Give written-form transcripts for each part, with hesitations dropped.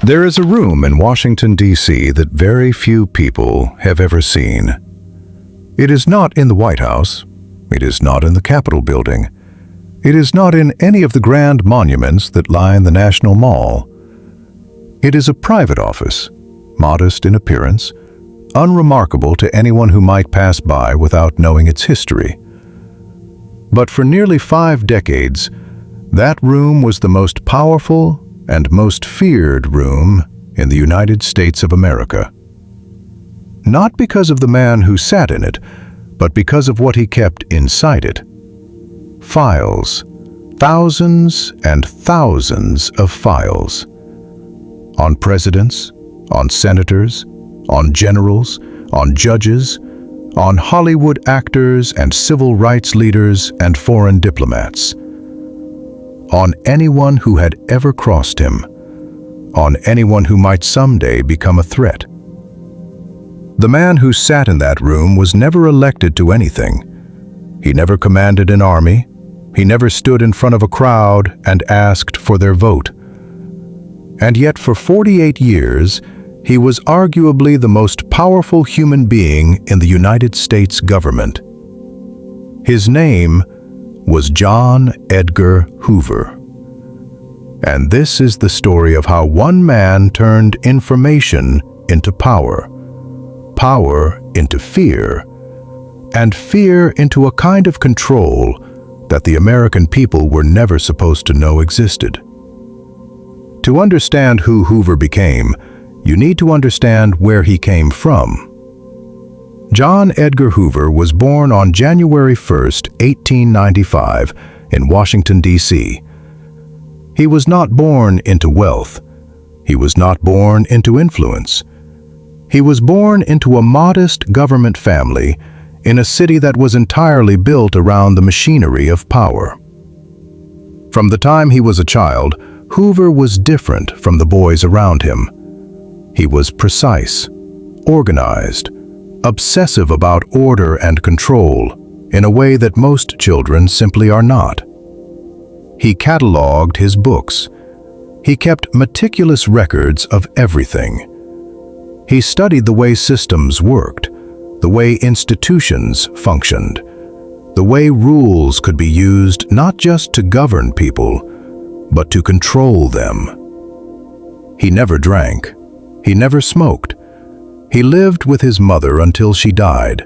There is a room in Washington, D.C. that very few people have ever seen. It is not in the White House. It is not in the Capitol building. It is not in any of the grand monuments that line the National Mall. It is a private office, modest in appearance, unremarkable to anyone who might pass by without knowing its history. But for nearly 5 decades, that room was the most powerful and most feared room in the United States of America. Not because of the man who sat in it, but because of what he kept inside it. Files, thousands and thousands of files. On presidents, on senators, on generals, on judges, on Hollywood actors and civil rights leaders and foreign diplomats. On anyone who had ever crossed him, on anyone who might someday become a threat. The man who sat in that room was never elected to anything. He never commanded an army. He never stood in front of a crowd and asked for their vote. And yet for 48 years, he was arguably the most powerful human being in the United States government. His name was John Edgar Hoover. And this is the story of how one man turned information into power, power into fear, and fear into a kind of control that the American people were never supposed to know existed. To understand who Hoover became, you need to understand where he came from. John Edgar Hoover was born on January 1st, 1895, in Washington, D.C. He was not born into wealth. He was not born into influence. He was born into a modest government family in a city that was entirely built around the machinery of power. From the time he was a child, Hoover was different from the boys around him. He was precise, organized, obsessive about order and control in a way that most children simply are not. He cataloged his books. He kept meticulous records of everything. He studied the way systems worked, the way institutions functioned, the way rules could be used not just to govern people, but to control them. He never drank. He never smoked. He lived with his mother until she died.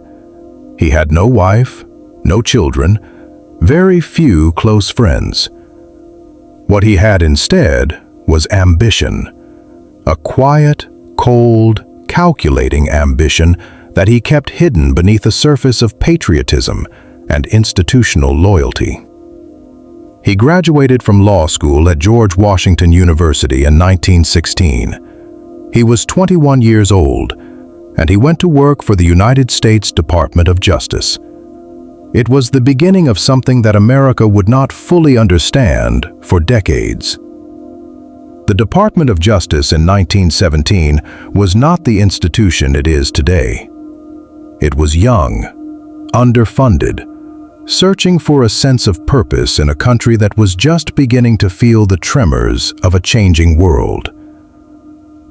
He had no wife, no children, very few close friends. What he had instead was ambition, a quiet, cold, calculating ambition that he kept hidden beneath a surface of patriotism and institutional loyalty. He graduated from law school at George Washington University in 1916. He was 21 years old, and he went to work for the United States Department of Justice. It was the beginning of something that America would not fully understand for decades. The Department of Justice in 1917 was not the institution it is today. It was young, underfunded, searching for a sense of purpose in a country that was just beginning to feel the tremors of a changing world.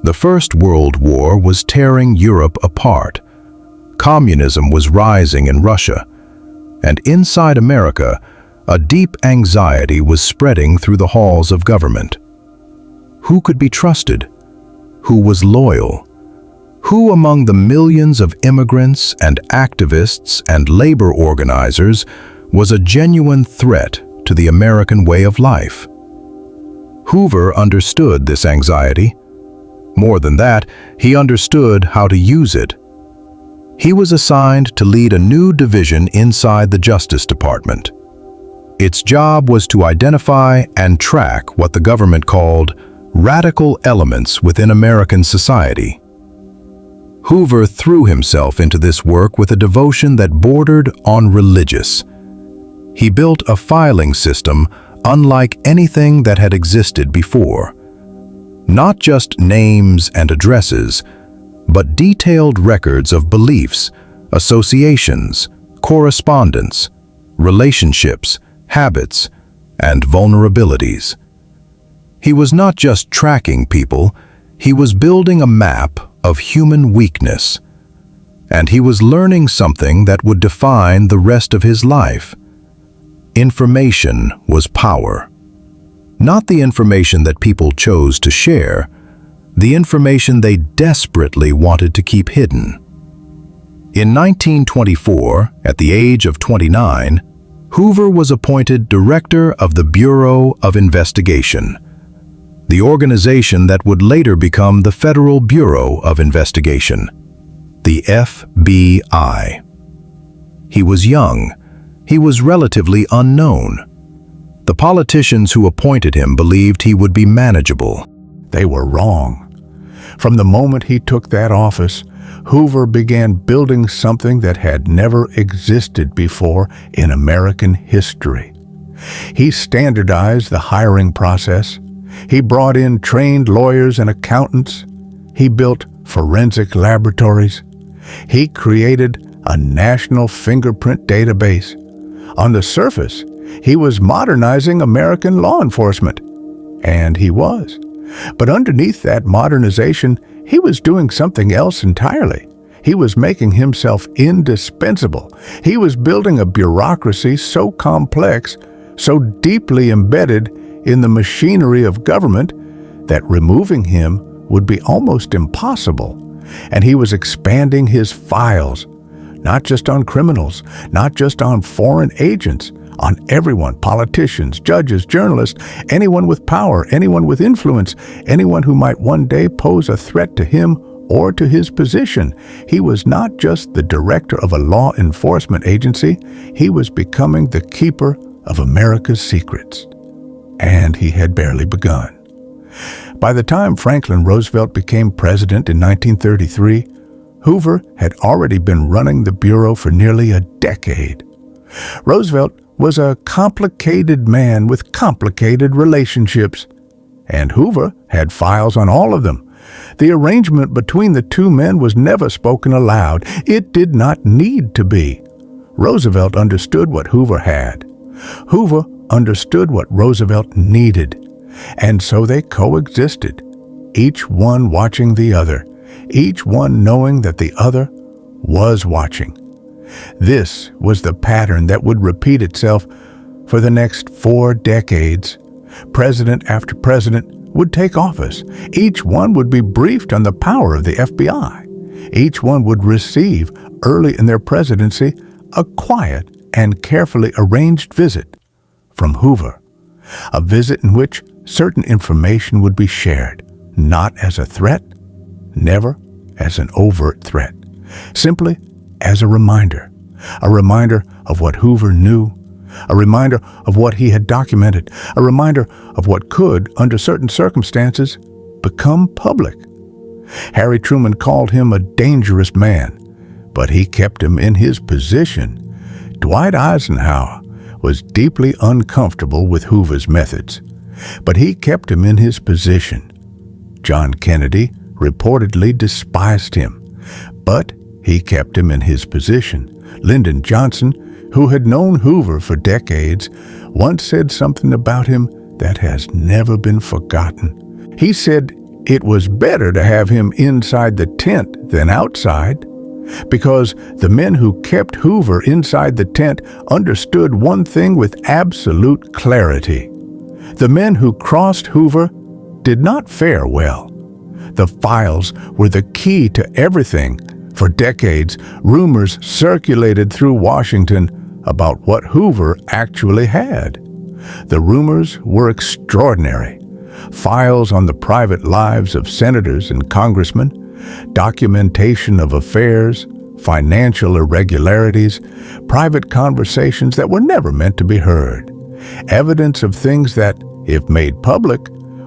The First World War was tearing Europe apart. Communism was rising in Russia, and inside America, a deep anxiety was spreading through the halls of government. Who could be trusted? Who was loyal? Who among the millions of immigrants and activists and labor organizers was a genuine threat to the American way of life? Hoover understood this anxiety. More than that, he understood how to use it. He was assigned to lead a new division inside the Justice Department. Its job was to identify and track what the government called radical elements within American society. Hoover threw himself into this work with a devotion that bordered on religious. He built a filing system unlike anything that had existed before. Not just names and addresses, but detailed records of beliefs, associations, correspondence, relationships, habits, and vulnerabilities. He was not just tracking people, He was building a map of human weakness, and he was learning something that would define the rest of his life. Information was power. Not the information that people chose to share, the information they desperately wanted to keep hidden. In 1924, at the age of 29, Hoover was appointed director of the Bureau of Investigation, the organization that would later become the Federal Bureau of Investigation, the FBI. He was young. He was relatively unknown. The politicians who appointed him believed he would be manageable. They were wrong. From the moment he took that office, Hoover began building something that had never existed before in American history. He standardized the hiring process. He brought in trained lawyers and accountants. He built forensic laboratories. He created a national fingerprint database. On the surface, he was modernizing American law enforcement. And he was. But underneath that modernization, he was doing something else entirely. He was making himself indispensable. He was building a bureaucracy so complex, so deeply embedded in the machinery of government, that removing him would be almost impossible. And he was expanding his files, not just on criminals, not just on foreign agents, on everyone, politicians, judges, journalists, anyone with power, anyone with influence, anyone who might one day pose a threat to him or to his position. He was not just the director of a law enforcement agency, he was becoming the keeper of America's secrets. And he had barely begun. By the time Franklin Roosevelt became president in 1933, Hoover had already been running the Bureau for nearly a decade. Roosevelt was a complicated man with complicated relationships, and Hoover had files on all of them. The arrangement between the two men was never spoken aloud. It did not need to be. Roosevelt understood what Hoover had. Hoover understood what Roosevelt needed, and so they coexisted, each one watching the other, each one knowing that the other was watching. This was the pattern that would repeat itself for the next 4 decades. President after president would take office. Each one would be briefed on the power of the FBI. Each one would receive, early in their presidency, a quiet and carefully arranged visit from Hoover. A visit in which certain information would be shared, not as a threat, never as an overt threat, simply as a reminder of what Hoover knew, a reminder of what he had documented, a reminder of what could, under certain circumstances, become public. Harry Truman called him a dangerous man, but he kept him in his position. Dwight Eisenhower was deeply uncomfortable with Hoover's methods, but he kept him in his position. John Kennedy reportedly despised him, but he kept him in his position. Lyndon Johnson, who had known Hoover for decades, once said something about him that has never been forgotten. He said it was better to have him inside the tent than outside, because the men who kept Hoover inside the tent understood one thing with absolute clarity. The men who crossed Hoover did not fare well. The files were the key to everything. For decades, rumors circulated through Washington about what Hoover actually had. The rumors were extraordinary. Files on the private lives of senators and congressmen, documentation of affairs, financial irregularities, private conversations that were never meant to be heard, evidence of things that, if made public,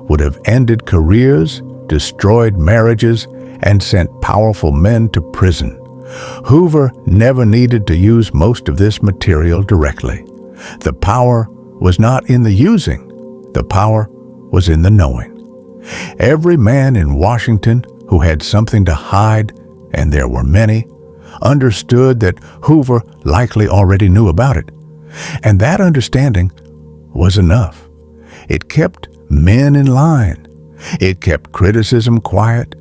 would have ended careers, destroyed marriages, and sent powerful men to prison. Hoover never needed to use most of this material directly. The power was not in the using. The power was in the knowing. Every man in Washington who had something to hide, and there were many, understood that Hoover likely already knew about it. And that understanding was enough. It kept men in line. It kept criticism quiet.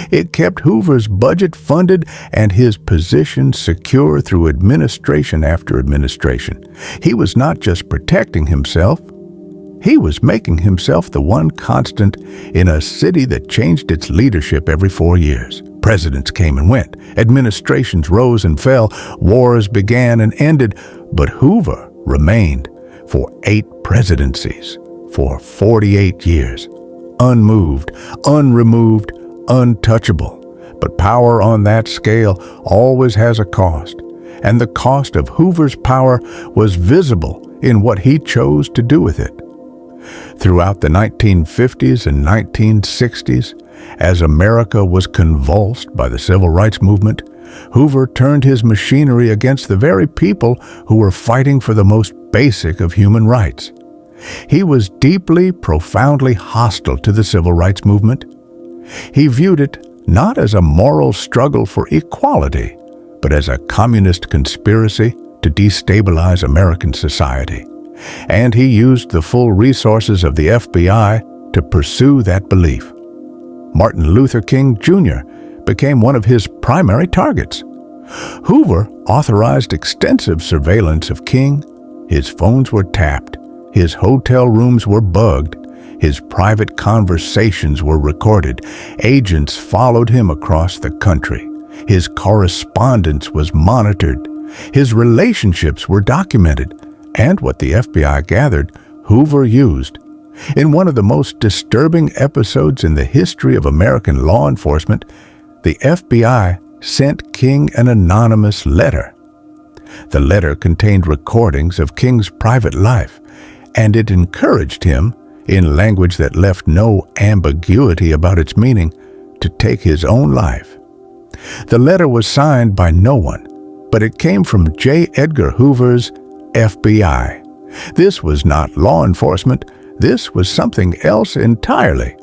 It kept Hoover's budget funded and his position secure through administration after administration. He was not just protecting himself, he was making himself the one constant in a city that changed its leadership every 4 years. Presidents came and went, administrations rose and fell, wars began and ended, but Hoover remained for 8 presidencies, for 48 years, unmoved, unremoved, untouchable. But power on that scale always has a cost, and the cost of Hoover's power was visible in what he chose to do with it. Throughout the 1950s and 1960s, as America was convulsed by the Civil Rights Movement, Hoover turned his machinery against the very people who were fighting for the most basic of human rights. He was deeply, profoundly hostile to the Civil Rights Movement. He viewed it not as a moral struggle for equality, but as a communist conspiracy to destabilize American society. And he used the full resources of the FBI to pursue that belief. Martin Luther King Jr. became one of his primary targets. Hoover authorized extensive surveillance of King. His phones were tapped, his hotel rooms were bugged, his private conversations were recorded. Agents followed him across the country. His correspondence was monitored. His relationships were documented. And what the FBI gathered, Hoover used. In one of the most disturbing episodes in the history of American law enforcement, the FBI sent King an anonymous letter. The letter contained recordings of King's private life, and it encouraged him, in language that left no ambiguity about its meaning, to take his own life. The letter was signed by no one, but it came from J. Edgar Hoover's FBI. This was not law enforcement. This was something else entirely.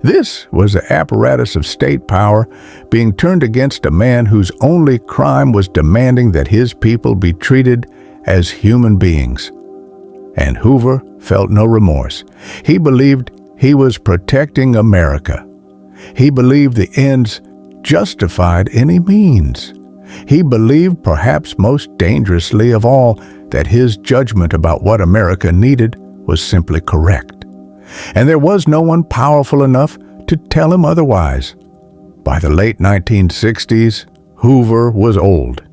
This was the apparatus of state power being turned against a man whose only crime was demanding that his people be treated as human beings. And Hoover felt no remorse. He believed he was protecting America. He believed the ends justified any means. He believed, perhaps most dangerously of all, that his judgment about what America needed was simply correct. And there was no one powerful enough to tell him otherwise. By the late 1960s, Hoover was old.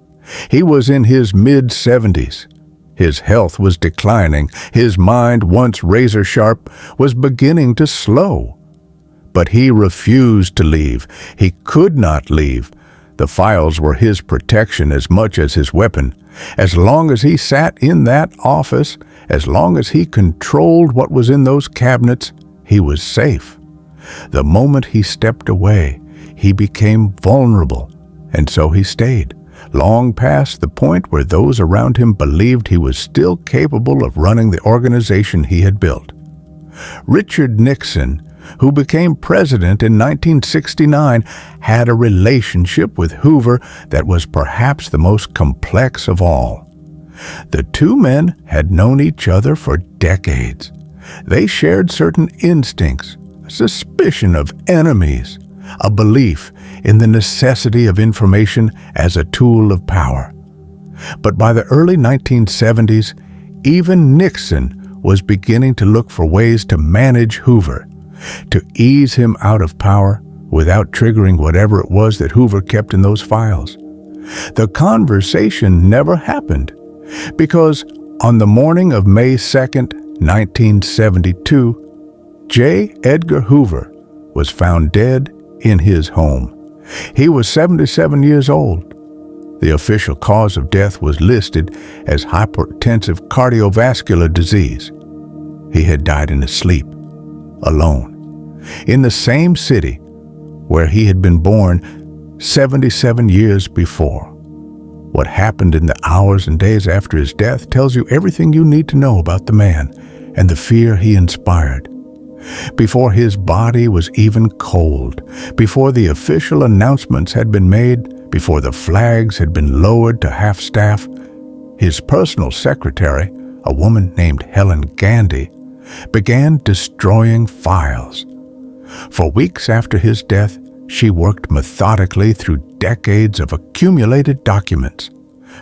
He was in his mid-70s. His health was declining. His mind, once razor-sharp, was beginning to slow. But he refused to leave. He could not leave. The files were his protection as much as his weapon. As long as he sat in that office, as long as he controlled what was in those cabinets, he was safe. The moment he stepped away, he became vulnerable, and so he stayed, long past the point where those around him believed he was still capable of running the organization he had built. Richard Nixon, who became president in 1969, had a relationship with Hoover that was perhaps the most complex of all. The two men had known each other for decades. They shared certain instincts, a suspicion of enemies, a belief in the necessity of information as a tool of power. But by the early 1970s, even Nixon was beginning to look for ways to manage Hoover, to ease him out of power without triggering whatever it was that Hoover kept in those files. The conversation never happened because on the morning of May 2nd, 1972, J. Edgar Hoover was found dead in his home. He was 77 years old. The official cause of death was listed as hypertensive cardiovascular disease. He had died in his sleep, alone, in the same city where he had been born 77 years before. What happened in the hours and days after his death tells you everything you need to know about the man and the fear he inspired. Before his body was even cold, before the official announcements had been made, before the flags had been lowered to half-staff, his personal secretary, a woman named Helen Gandy, began destroying files. For weeks after his death, she worked methodically through decades of accumulated documents,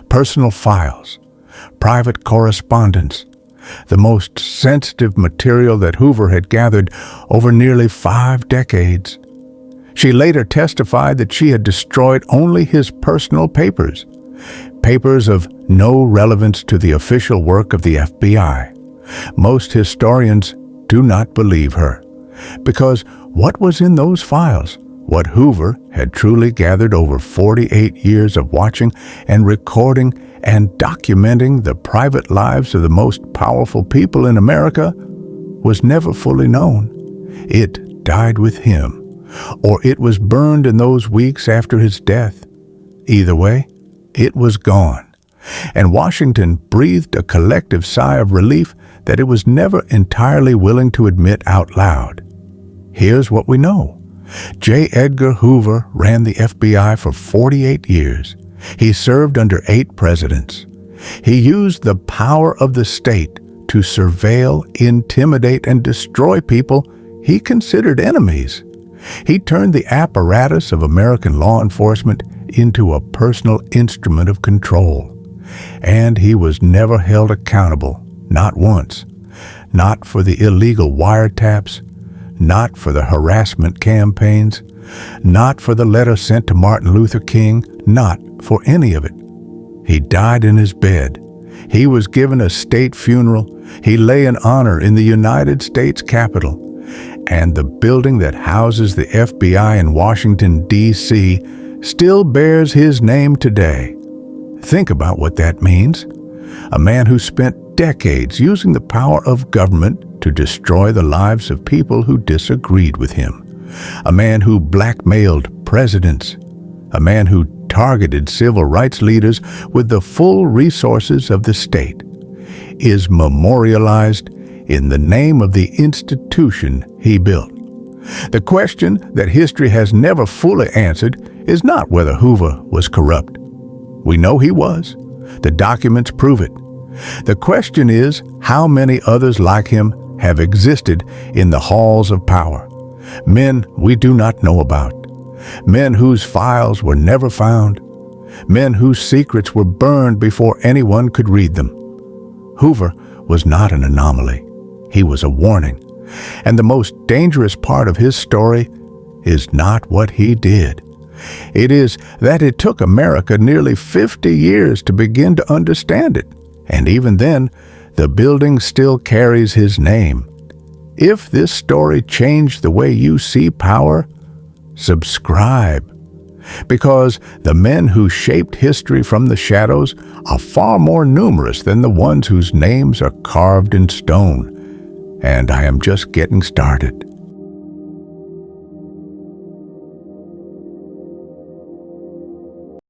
personal files, private correspondence, the most sensitive material that Hoover had gathered over nearly 5 decades. She later testified that she had destroyed only his personal papers, papers of no relevance to the official work of the FBI. Most historians do not believe her, because what was in those files, what Hoover had truly gathered over 48 years of watching and recording and documenting the private lives of the most powerful people in America, was never fully known. It died with him, or it was burned in those weeks after his death. Either way, it was gone, and Washington breathed a collective sigh of relief that it was never entirely willing to admit out loud. Here's what we know. J. Edgar Hoover ran the FBI for 48 years. He served under 8 presidents. He used the power of the state to surveil, intimidate, and destroy people he considered enemies. He turned the apparatus of American law enforcement into a personal instrument of control. And he was never held accountable, not once. Not for the illegal wiretaps, not for the harassment campaigns, not for the letter sent to Martin Luther King, not for any of it. He died in his bed. He was given a state funeral. He lay in honor in the United States Capitol. And the building that houses the FBI in Washington, D.C., still bears his name today. Think about what that means. A man who spent decades using the power of government to destroy the lives of people who disagreed with him. A man who blackmailed presidents. A man who targeted civil rights leaders with the full resources of the state, is memorialized in the name of the institution he built. The question that history has never fully answered is not whether Hoover was corrupt. We know he was. The documents prove it. The question is how many others like him have existed in the halls of power. Men we do not know about. Men whose files were never found. Men whose secrets were burned before anyone could read them. Hoover was not an anomaly. He was a warning. And the most dangerous part of his story is not what he did. It is that it took America nearly 50 years to begin to understand it. And even then, the building still carries his name. If this story changed the way you see power, subscribe. Because the men who shaped history from the shadows are far more numerous than the ones whose names are carved in stone. And I am just getting started.